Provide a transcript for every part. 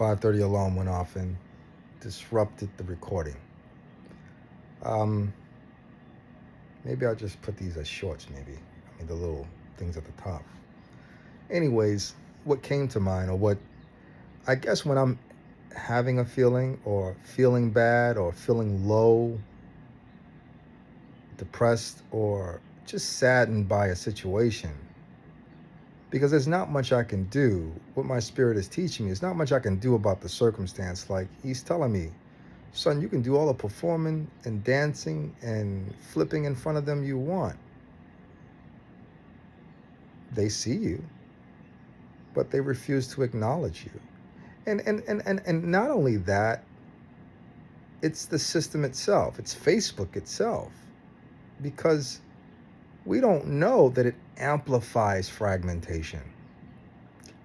5:30 alarm went off and disrupted the recording. Um, Maybe I'll just put these as shorts, maybe. I mean, the little things at the top. Anyways, what came to mind, or what I guess when I'm having a feeling, or feeling bad, or feeling low, depressed, or just saddened by a situation, because there's not much I can do. What my spirit is teaching me, there's not much I can do about the circumstance. Like he's telling me, son, you can do all the performing and dancing and flipping in front of them you want. They see you, but they refuse to acknowledge you. And not only that, it's the system itself, it's Facebook itself, because we don't know that it amplifies fragmentation.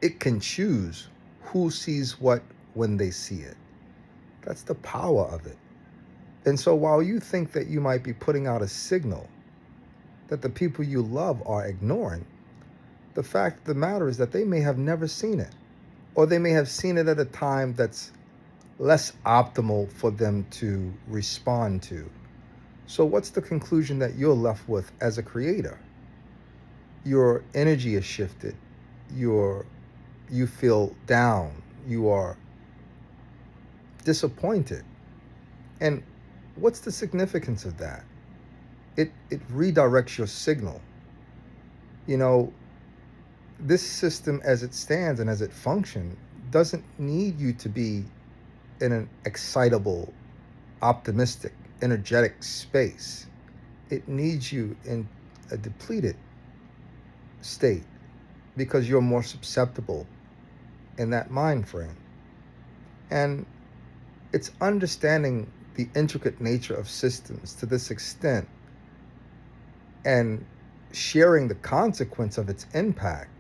It can choose who sees what when they see it. That's the power of it. And so while you think that you might be putting out a signal that the people you love are ignoring, the fact of the matter is that they may have never seen it, or they may have seen it at a time that's less optimal for them to respond to. So what's the conclusion that you're left with as a creator? Your energy is shifted. You feel down. You are disappointed. And what's the significance of that? It redirects your signal. You know, this system as it stands and as it functions doesn't need you to be in an excitable, optimistic, energetic space. It needs you in a depleted state, because you're more susceptible in that mind frame. And it's understanding the intricate nature of systems to this extent and sharing the consequence of its impact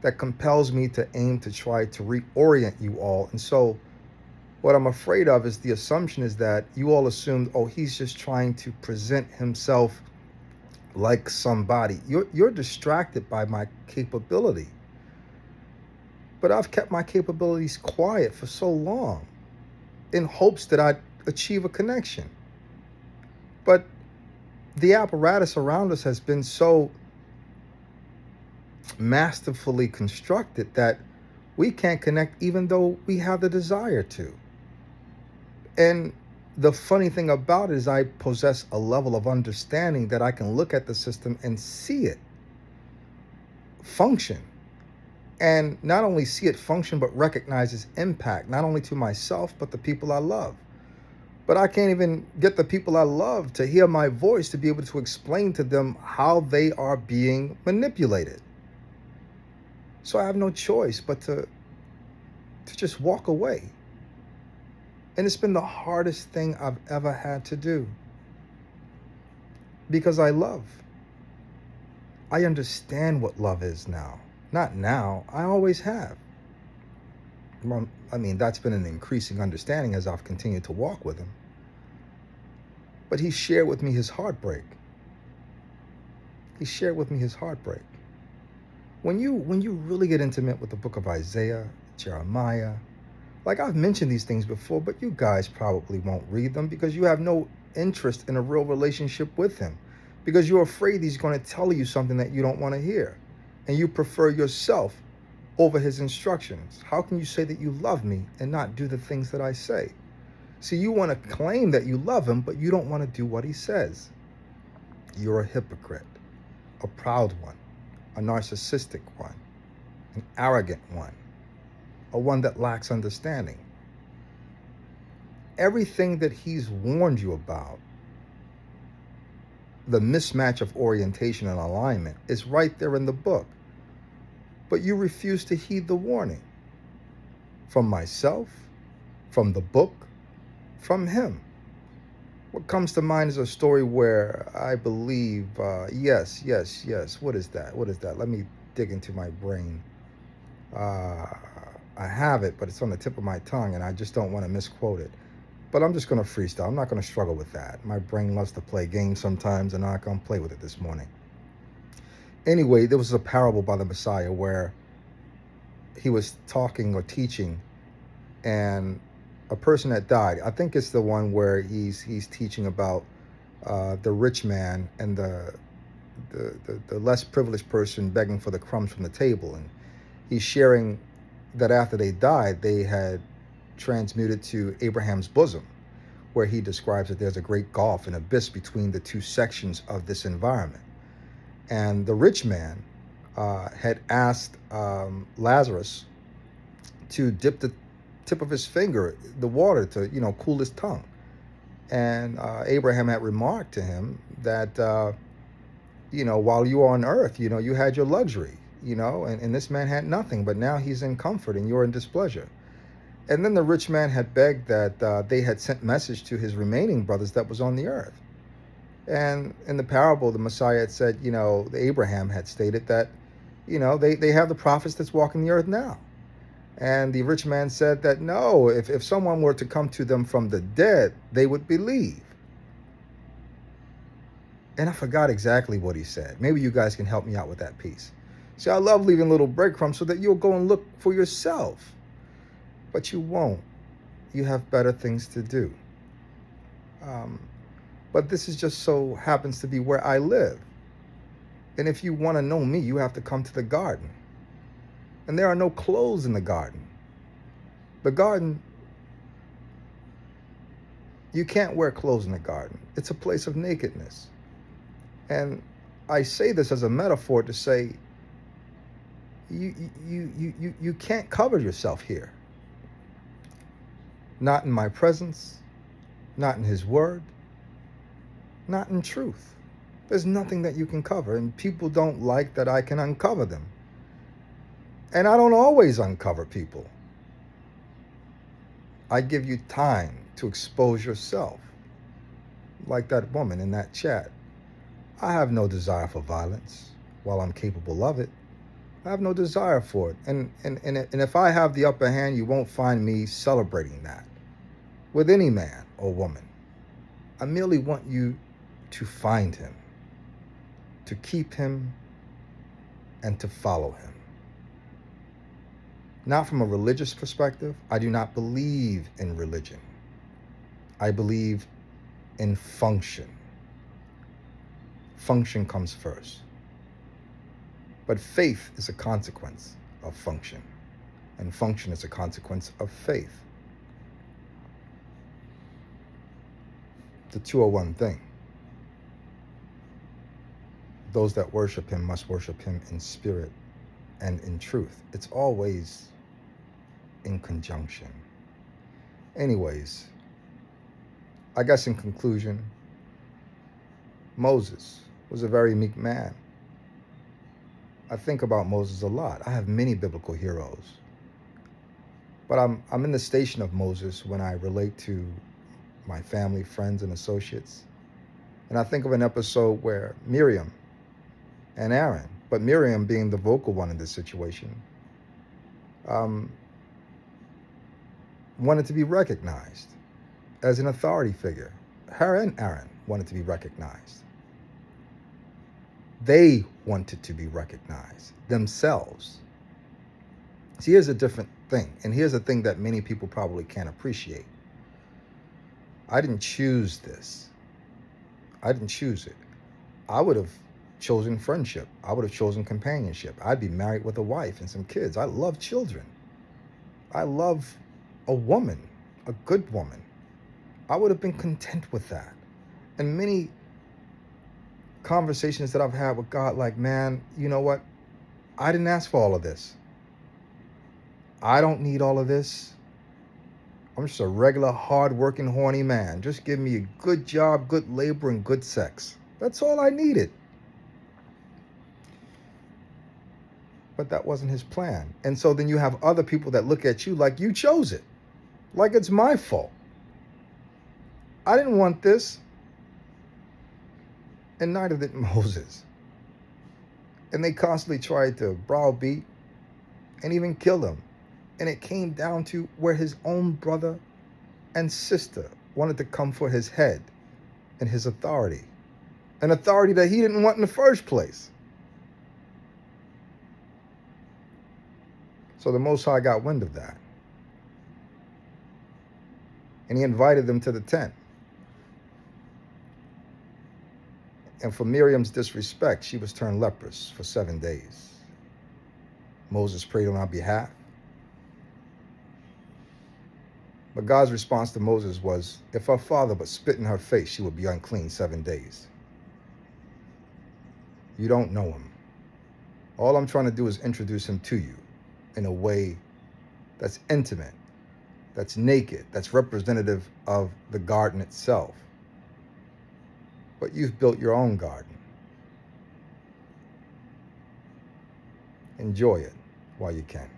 that compels me to aim to try to reorient you all. And so what I'm afraid of is the assumption is that you all assumed, oh, he's just trying to present himself like somebody. You're distracted by my capability. But I've kept my capabilities quiet for so long in hopes that I'd achieve a connection. But the apparatus around us has been so masterfully constructed that we can't connect even though we have the desire to. And the funny thing about it is I possess a level of understanding that I can look at the system and see it function. And not only see it function, but recognize its impact, not only to myself, but the people I love. But I can't even get the people I love to hear my voice to be able to explain to them how they are being manipulated. So I have no choice but to just walk away. And it's been the hardest thing I've ever had to do. Because I love. I understand what love is now. Not now, I always have. Well, I mean, that's been an increasing understanding as I've continued to walk with him. But he shared with me his heartbreak. He shared with me his heartbreak. When you really get intimate with the book of Isaiah, Jeremiah, like I've mentioned these things before, but you guys probably won't read them because you have no interest in a real relationship with him, because you're afraid he's going to tell you something that you don't want to hear, and you prefer yourself over his instructions. How can you say that you love me and not do the things that I say? See, you want to claim that you love him, but you don't want to do what he says. You're a hypocrite, a proud one, a narcissistic one, an arrogant one, a one that lacks understanding. Everything that he's warned you about, the mismatch of orientation and alignment, is right there in the book. But you refuse to heed the warning. From myself, from the book, from him. What comes to mind is a story where I believe, yes. What is that? Let me dig into my brain. I have it, but it's on the tip of my tongue, and I just don't want to misquote it. But I'm just going to freestyle. I'm not going to struggle with that. My brain loves to play games sometimes, and I'm not going to play with it this morning. Anyway, there was a parable by the Messiah where he was talking or teaching, and a person that died. I think it's the one where he's teaching about the rich man and the less privileged person begging for the crumbs from the table, and he's sharing that after they died, they had transmuted to Abraham's bosom, where he describes that there's a great gulf, an abyss between the two sections of this environment. And the rich man had asked Lazarus to dip the tip of his finger in the water to, cool his tongue. And Abraham had remarked to him that, while you were on earth, you had your luxury, and this man had nothing, but now he's in comfort and you're in displeasure. And then the rich man had begged that they had sent message to his remaining brothers that was on the earth. And in the parable, the Messiah had said, Abraham had stated that, they have the prophets that's walking the earth now. And the rich man said that, no, if someone were to come to them from the dead, they would believe. And I forgot exactly what he said. Maybe you guys can help me out with that piece. See, I love leaving little breadcrumbs so that you'll go and look for yourself. But you won't. You have better things to do. But this is just so happens to be where I live. And if you want to know me, you have to come to the garden. And there are no clothes in the garden. The garden, you can't wear clothes in the garden. It's a place of nakedness. And I say this as a metaphor to say, you can't cover yourself here. Not in my presence, not in his word, not in truth. There's nothing that you can cover, and people don't like that I can uncover them. And I don't always uncover people. I give you time to expose yourself. Like that woman in that chat. I have no desire for violence while I'm capable of it. I have no desire for it. And if I have the upper hand, you won't find me celebrating that with any man or woman. I merely want you to find him, to keep him, and to follow him. Not from a religious perspective. I do not believe in religion. I believe in function. Function comes first. But faith is a consequence of function, and function is a consequence of faith. It's a 201 thing. Those that worship him must worship him in spirit and in truth. It's always in conjunction. Anyways, I guess in conclusion, Moses was a very meek man. I think about Moses a lot. I have many biblical heroes. But I'm in the station of Moses when I relate to my family, friends, and associates. And I think of an episode where Miriam and Aaron, but Miriam being the vocal one in this situation, wanted to be recognized as an authority figure. Her and Aaron wanted to be recognized. They wanted to be recognized themselves. See, here's a different thing, and here's a thing that many people probably can't appreciate. I didn't choose this. I didn't choose it. I would have chosen friendship. I would have chosen companionship. I'd be married with a wife and some kids. I love children. I love a woman, a good woman. I would have been content with that. And many conversations that I've had with God, like, man, you know what? I didn't ask for all of this. I don't need all of this. I'm just a regular, hard-working, horny man. Just give me a good job, good labor, and good sex. That's all I needed. But that wasn't his plan. And so then you have other people that look at you like you chose it. Like it's my fault. I didn't want this. And neither did Moses. And they constantly tried to browbeat and even kill him. And it came down to where his own brother and sister wanted to come for his head and his authority. An authority that he didn't want in the first place. So the Most High got wind of that. and he invited them to the tent. And for Miriam's disrespect, she was turned leprous for 7 days. Moses prayed on our behalf. But God's response to Moses was, if her father but spit in her face, she would be unclean 7 days. You don't know him. All I'm trying to do is introduce him to you in a way that's intimate, that's naked, that's representative of the garden itself. But you've built your own garden. Enjoy it while you can.